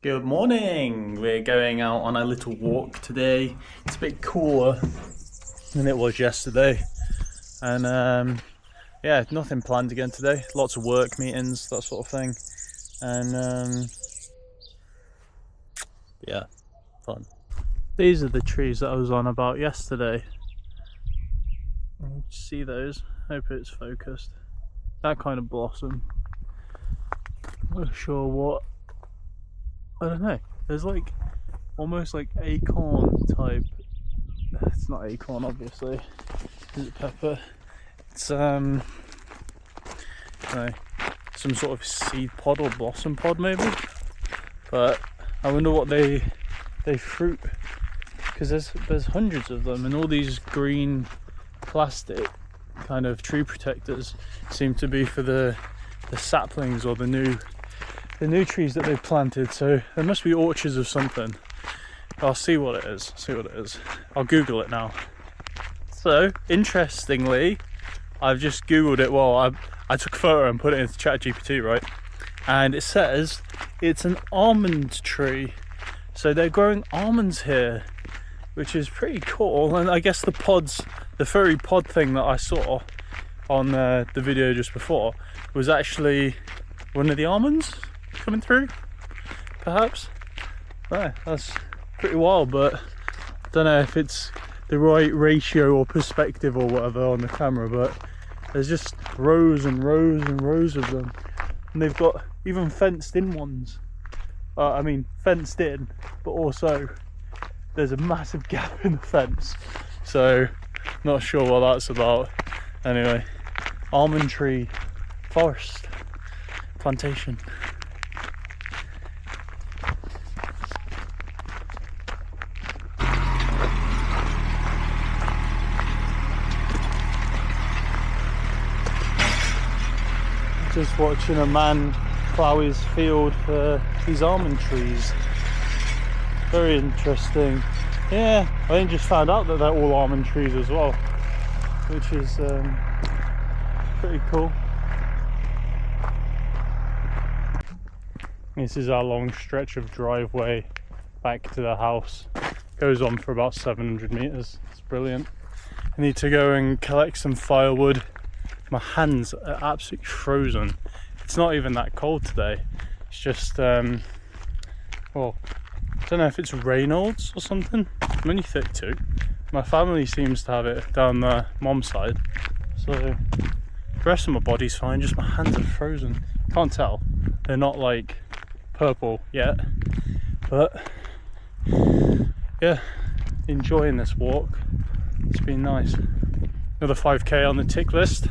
Good morning! We're going out on a little walk today. It's a bit cooler than it was yesterday. And yeah, nothing planned again today. Lots of work meetings, that sort of thing. And yeah, fun. These are the trees that I was on about yesterday. You see those? Hope it's focused. That kind of blossom. Not sure what. I don't know. There's like almost like acorn type. It's not acorn, obviously. Is it pepper? It's know, some sort of seed pod or blossom pod maybe. But I wonder what they fruit, because there's hundreds of them, and all these green plastic kind of tree protectors seem to be for the saplings or the new trees that they've planted. So there must be orchards of something. I'll see what it is. I'll Google it now. So interestingly, I've just Googled it. Well, I took a photo and put it into ChatGPT, right? And it says it's an almond tree. So they're growing almonds here, which is pretty cool. And I guess the pods, the furry pod thing that I saw on the video just before was actually one of the almonds coming through, perhaps. Yeah, that's pretty wild, but I don't know if it's the right ratio or perspective or whatever on the camera, but there's just rows and rows and rows of them, and they've got even fenced in ones. I mean fenced in, but also there's a massive gap in the fence, so not sure what that's about. Anyway, almond tree forest plantation. Just watching a man plough his field for these almond trees. Very interesting. Yeah, I only just found out that they're all almond trees as well, which is pretty cool. This is our long stretch of driveway back to the house. Goes on for about 700 meters. It's brilliant. I need to go and collect some firewood. My hands are absolutely frozen. It's not even that cold today. It's just, well, I don't know if it's Reynolds or something. I'm only 32. My family seems to have it down the mom's side. So the rest of my body's fine, just my hands are frozen. Can't tell. They're not like purple yet. But yeah, enjoying this walk. It's been nice. Another 5k on the tick list.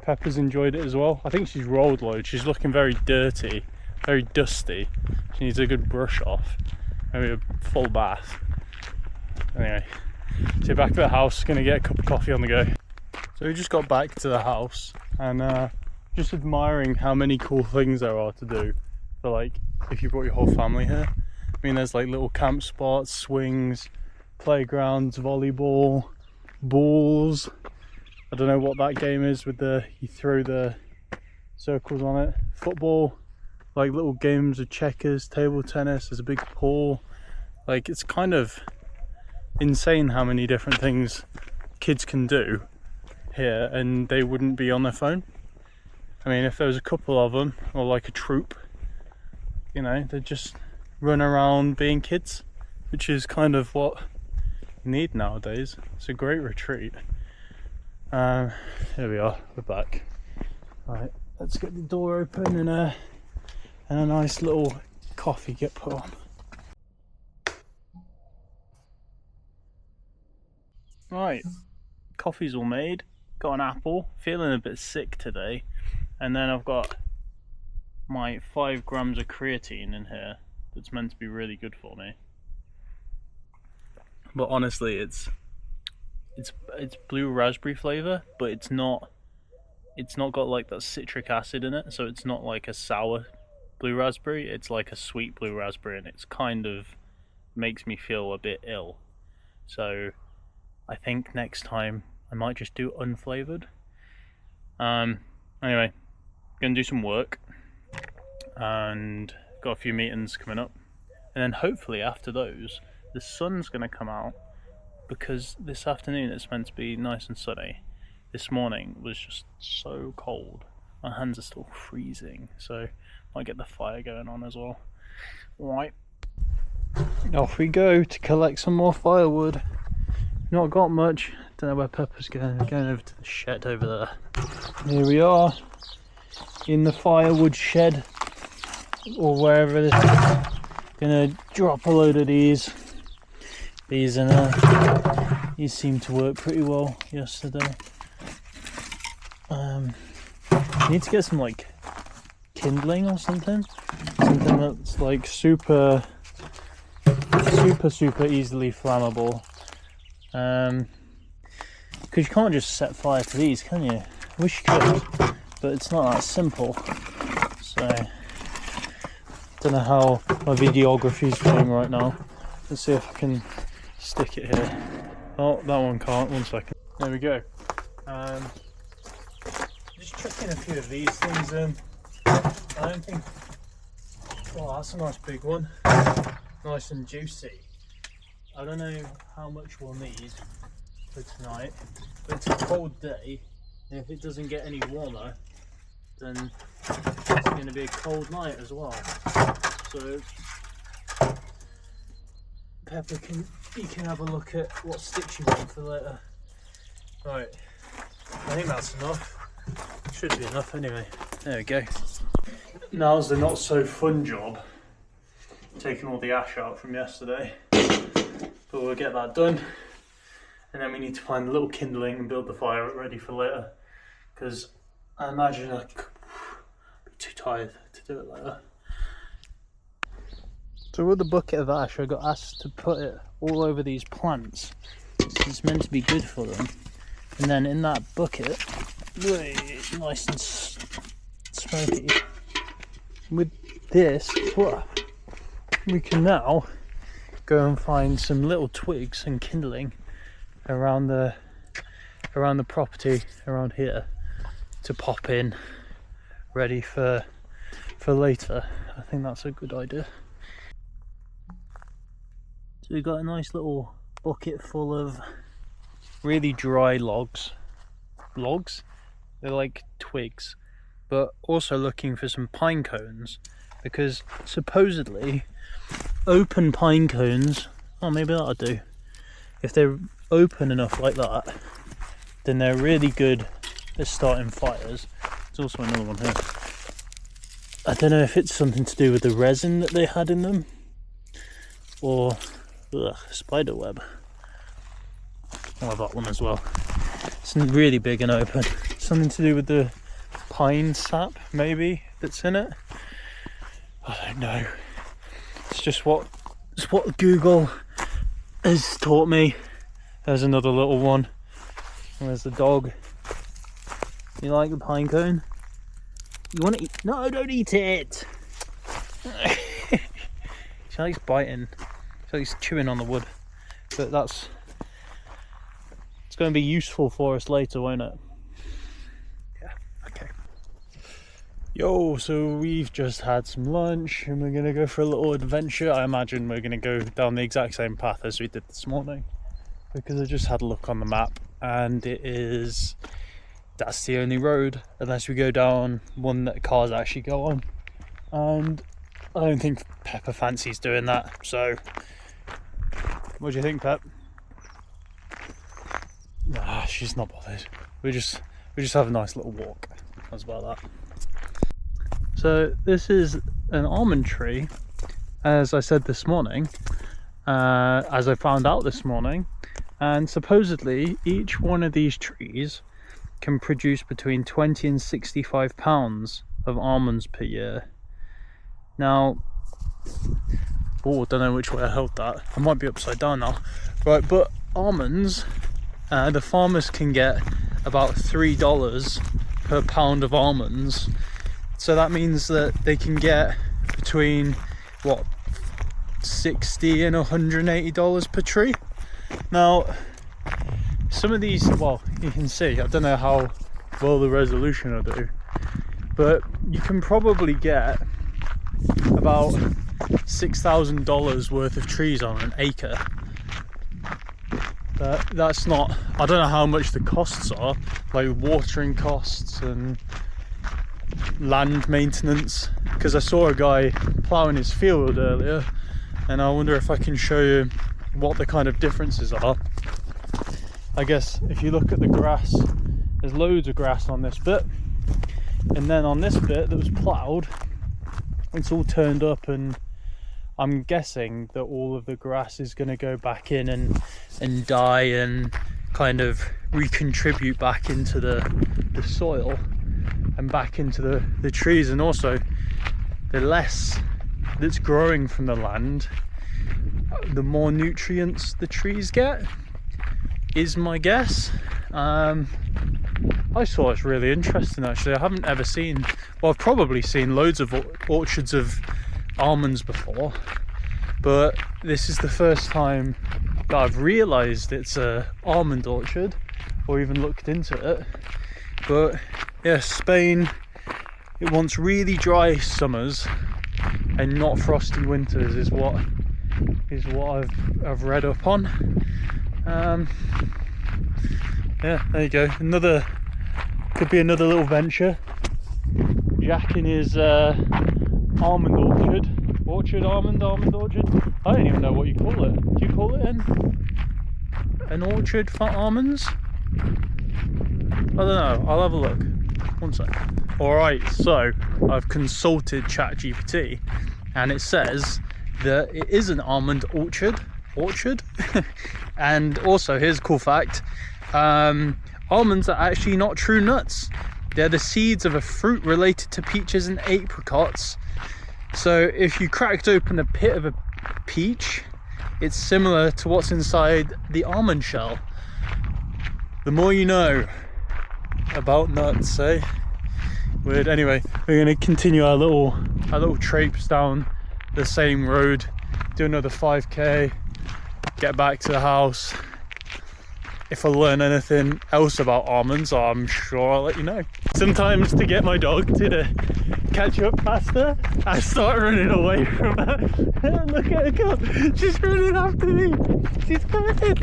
Pepper's enjoyed it as well. I think she's rolled loads. She's looking very dirty, very dusty. She needs a good brush off, maybe a full bath. Anyway, so back to the house, gonna get a cup of coffee on the go. So we just got back to the house and just admiring how many cool things there are to do for, like, if you brought your whole family here. I mean, there's like little camp spots, swings, playgrounds, volleyball, balls. I don't know what that game is with you throw the circles on it. Football, like little games of checkers, table tennis, there's a big pool. Like, it's kind of insane how many different things kids can do here and they wouldn't be on their phone. I mean, if there was a couple of them, or like a troop, you know, they'd just run around being kids, which is kind of what you need nowadays. It's a great retreat. Here we are, we're back. Right, let's get the door open and a nice little coffee get put on. Right, coffee's all made, got an apple, feeling a bit sick today, and then I've got my 5 grams of creatine in here that's meant to be really good for me. But honestly, it's blue raspberry flavour, but it's not got like that citric acid in it, so it's not like a sour blue raspberry, it's like a sweet blue raspberry, and it's kind of makes me feel a bit ill. So I think next time I might just do unflavoured. Anyway, gonna do some work and got a few meetings coming up, and then hopefully after those the sun's going to come out, because this afternoon it's meant to be nice and sunny. This morning was just so cold, my hands are still freezing, so might get the fire going on as well. Right, off we go to collect some more firewood. Not got much, don't know where Pepper's going. We're going over to the shed over there. Here we are in the firewood shed, or wherever it is. Gonna drop a load of these in there. These seemed to work pretty well yesterday. Need to get some like kindling or something that's like super easily flammable, because you can't just set fire to these, can you? I wish you could, but it's not that simple. So don't know how my videography is doing right now. Let's see if I can stick it here. Oh, that one can't. 1 second. There we go. Just chucking a few of these things in. I don't think... Oh, that's a nice big one. Nice and juicy. I don't know how much we'll need for tonight, but it's a cold day, and if it doesn't get any warmer, then it's going to be a cold night as well. So Pepper you can have a look at what sticks you want for later. Right, I think that's enough. Should be enough anyway. There we go. Now's the not so fun job, taking all the ash out from yesterday, but we'll get that done, and then we need to find a little kindling and build the fire ready for later, because I imagine I'd be too tired to do it later. So with the bucket of ash, I got asked to put it all over these plants. It's meant to be good for them. And then in that bucket, nice and smoky. With this, we can now go and find some little twigs and kindling around the property around here to pop in, ready for later. I think that's a good idea. So we've got a nice little bucket full of really dry logs. They're like twigs, but also looking for some pine cones, because supposedly open pine cones, oh maybe that'll do. If they're open enough like that, then they're really good at starting fires. There's also another one here. I don't know if it's something to do with the resin that they had in them, or spider web. I'll have that one as well. It's really big and open. Something to do with the pine sap, maybe, that's in it. I don't know. It's just what Google has taught me. There's another little one. There's the dog. You like the pine cone? You want to eat? No, don't eat it. She likes biting. So he's chewing on the wood, but it's going to be useful for us later, won't it? Yeah, okay. Yo, so we've just had some lunch and we're going to go for a little adventure. I imagine we're going to go down the exact same path as we did this morning, because I just had a look on the map and that's the only road, unless we go down one that cars actually go on, and I don't think Pepper fancies doing that. So what do you think, Pep? Nah, she's not bothered. We just have a nice little walk. How's about that? So this is an almond tree, as I said this morning, as I found out this morning, and supposedly each one of these trees can produce between 20 and 65 pounds of almonds per year. Now, oh, I don't know which way I held that. I might be upside down now. Right, but almonds, the farmers can get about $3 per pound of almonds. So that means that they can get between, what, $60 and $180 per tree. Now, some of these, well, you can see, I don't know how well the resolution will do, but you can probably get about about $6,000 worth of trees on an acre. That's not, I don't know how much the costs are, like watering costs and land maintenance, because I saw a guy ploughing his field earlier, and I wonder if I can show you what the kind of differences are. I guess if you look at the grass, there's loads of grass on this bit, and then on this bit that was ploughed, it's all turned up, and I'm guessing that all of the grass is going to go back in and die and kind of recontribute back into the soil and back into the trees, and also the less that's growing from the land, the more nutrients the trees get, is my guess. I thought it's really interesting actually. I haven't ever seen, well, I've probably seen loads of orchards of almonds before, but this is the first time that I've realised it's a almond orchard or even looked into it. But yeah, Spain, it wants really dry summers and not frosty winters is what I've read up on. Yeah, there you go. Could be another little venture. Jack in his almond almond orchard. I don't even know what you call it. Do you call it an orchard for almonds? I don't know. I'll have a look. One sec. Alright, so I've consulted ChatGPT and it says that it is an almond orchard. And also, here's a cool fact. Almonds are actually not true nuts. They're the seeds of a fruit related to peaches and apricots. So if you cracked open a pit of a peach, it's similar to what's inside the almond shell. The more you know about nuts, eh? Weird. Anyway, we're going to continue our little traipse down the same road, do another 5k, get back to the house. If I learn anything else about almonds, I'm sure I'll let you know. Sometimes to get my dog to catch up faster, I start running away from her. Look at her go. She's running after me. She's coming.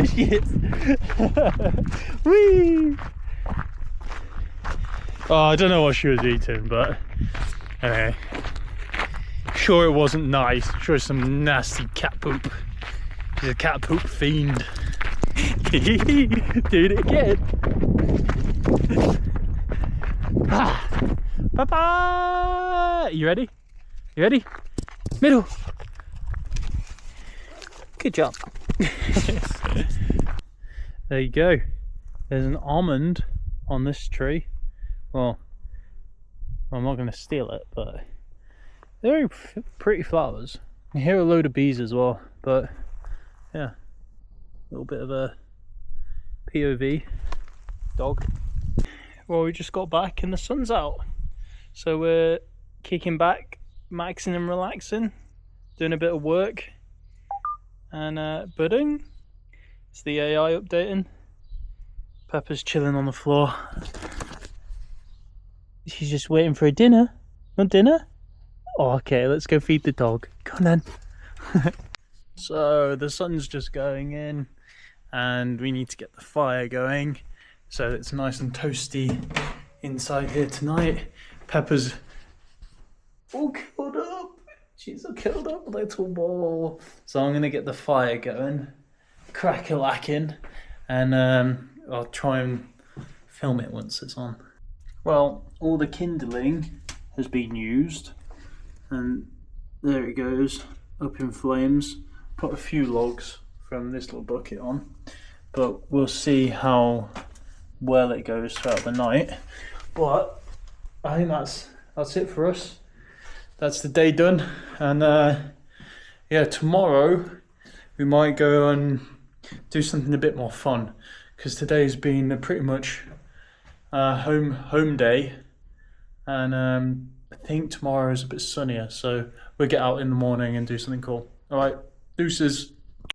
She is. Whee! Oh, I don't know what she was eating, but anyway. Sure it wasn't nice. Sure it's some nasty cat poop. She's a cat poop fiend. Doing it again. Papa! You ready? You ready? Middle. Good job. There you go. There's an almond on this tree. Well, I'm not going to steal it, but they're pretty flowers. I hear a load of bees as well, but yeah, a little bit of a POV dog. Well, we just got back and the sun's out, so we're kicking back, maxing and relaxing, doing a bit of work, and budding. It's the AI updating. Pepper's chilling on the floor. She's just waiting for a dinner. Want dinner? Oh, okay, let's go feed the dog. Come on then. So the sun's just going in and we need to get the fire going so it's nice and toasty inside here tonight. Pepper's all curled up. She's a curled up little ball. So I'm gonna get the fire going, crack-a-lacking, and I'll try and film it once it's on. Well, all the kindling has been used and there it goes, up in flames. Put a few logs from this little bucket on, but we'll see how well it goes throughout the night. But I think that's it for us. That's the day done, and yeah, tomorrow we might go and do something a bit more fun, because today's been a pretty much home day, and I think tomorrow is a bit sunnier, so we'll get out in the morning and do something cool. All right, deuces.